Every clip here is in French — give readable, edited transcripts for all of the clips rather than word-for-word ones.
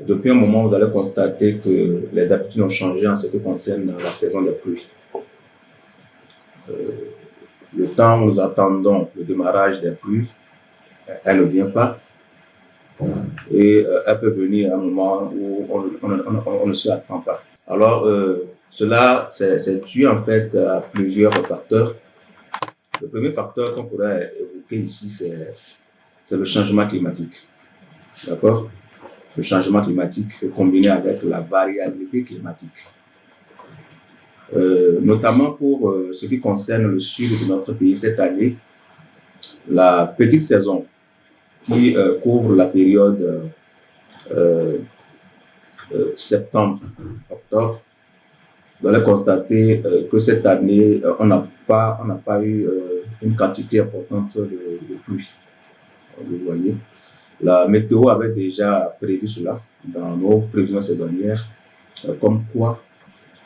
Depuis un moment, vous allez constater que les habitudes ont changé en ce qui concerne la saison des pluies. Le temps où nous attendons le démarrage des pluies, elle ne vient pas. Et elle peut venir à un moment où on ne s'y attend pas. Alors, cela, c'est dû en fait à plusieurs facteurs. Le premier facteur qu'on pourrait évoquer ici, c'est le changement climatique. D'accord? Le changement climatique combiné avec la variabilité climatique. Notamment pour ce qui concerne le sud de notre pays cette année, la petite saison qui couvre la période septembre-octobre, vous allez constater que cette année, on n'a pas eu une quantité importante de pluie. Vous voyez, la météo avait déjà prévu cela dans nos prévisions saisonnières, comme quoi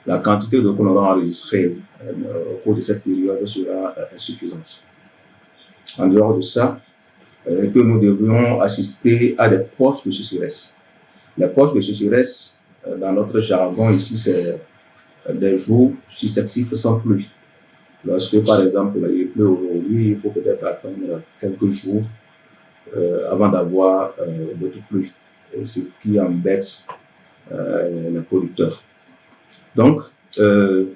la quantité d'eau qu'on aura enregistrée au cours de cette période sera insuffisante. En dehors de ça, que nous devrions assister à des poches de sécheresse. Les poches de sécheresse, dans notre jargon ici, c'est des jours successifs sans pluie. Lorsque, par exemple, il pleut aujourd'hui, il faut peut-être attendre quelques jours avant d'avoir d'autres pluies, et ce qui embête les producteurs. Donc, ce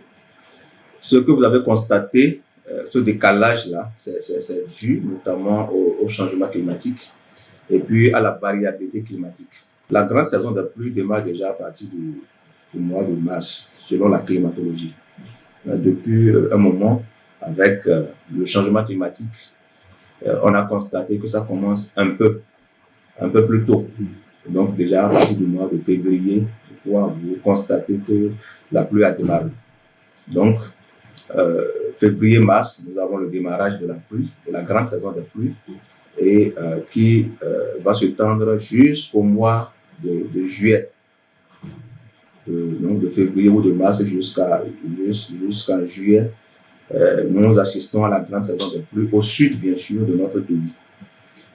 que vous avez constaté, ce décalage-là, c'est dû notamment au changement climatique et puis à la variabilité climatique. La grande saison de pluie démarre déjà à partir du mois de mars, selon la climatologie. Depuis un moment, avec le changement climatique, on a constaté que ça commence un peu plus tôt. Donc déjà à partir du mois de février, vous constatez que la pluie a démarré. Donc, février-mars, nous avons le démarrage de la pluie, de la grande saison de pluie, et qui va se tendre jusqu'au mois de juillet. Donc de février ou de mars jusqu'en juillet, nous assistons à la grande saison de pluie au sud, bien sûr, de notre pays.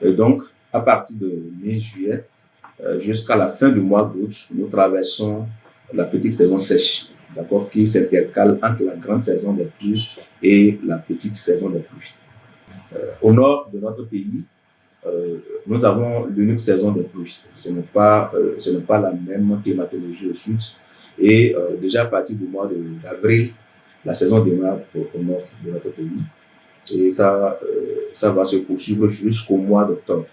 Et donc, à partir de mi-juillet jusqu'à la fin du mois d'août, nous traversons la petite saison sèche, d'accord, qui s'intercale entre la grande saison des pluies et la petite saison des pluies. Au nord de notre pays, nous avons l'unique saison des pluies. Ce n'est pas la même climatologie au sud. Et déjà à partir du mois d'avril, la saison démarre au nord de notre pays. Et ça va se poursuivre jusqu'au mois d'octobre,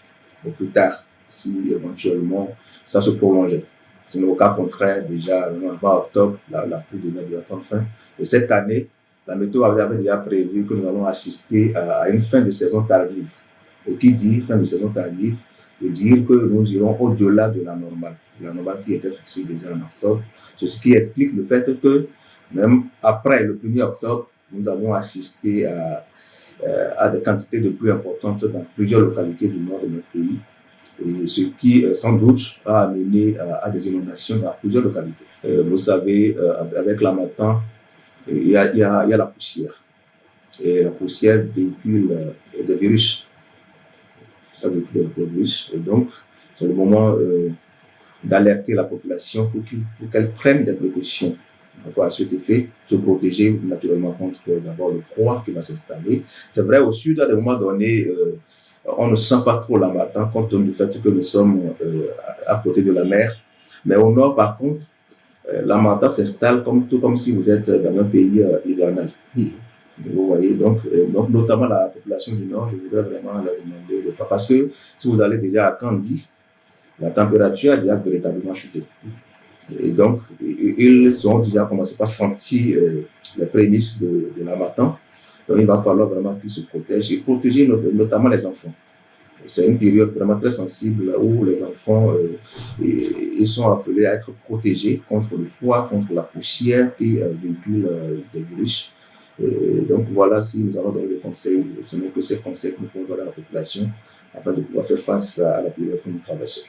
ou plus tard, si éventuellement ça se prolongeait. Sinon, au cas contraire, déjà avant octobre, la pluie devait déjà prendre fin. Et cette année, la météo avait déjà prévu que nous allons assister à une fin de saison tardive. Et qui dit fin de saison tardive veut dire que nous irons au-delà de la normale qui était fixée déjà en octobre. C'est ce qui explique le fait que même après le 1er octobre, nous avons assisté à des quantités de pluie importantes dans plusieurs localités du nord de notre pays. Et ce qui, sans doute, a amené à des inondations dans plusieurs localités. Vous savez, avec l'harmattan, il y a la poussière. Et la poussière véhicule des virus. Ça véhicule des virus. Et donc, c'est le moment d'alerter la population pour qu'elle prenne des précautions. À cet effet, se protéger naturellement contre d'abord le froid qui va s'installer. C'est vrai, au sud, à des moments donnés, on ne sent pas trop l'harmattan compte tenu du fait que nous sommes à côté de la mer. Mais au nord, par contre, l'harmattan s'installe tout comme si vous êtes dans un pays hivernal. Vous voyez, donc notamment la population du nord, je voudrais vraiment leur demander de pas. Parce que si vous allez déjà à Kandy, la température a déjà véritablement chuté. Et donc, ils ont déjà commencé par sentir les prémices de l'harmattan. Donc, il va falloir vraiment qu'ils se protègent et protéger notamment les enfants. C'est une période vraiment très sensible où les enfants ils sont appelés à être protégés contre le froid, contre la poussière qui véhicule des virus. Donc, voilà, si nous allons donner des conseils, ce n'est que ces conseils que nous pouvons donner à la population afin de pouvoir faire face à la période que nous traversons.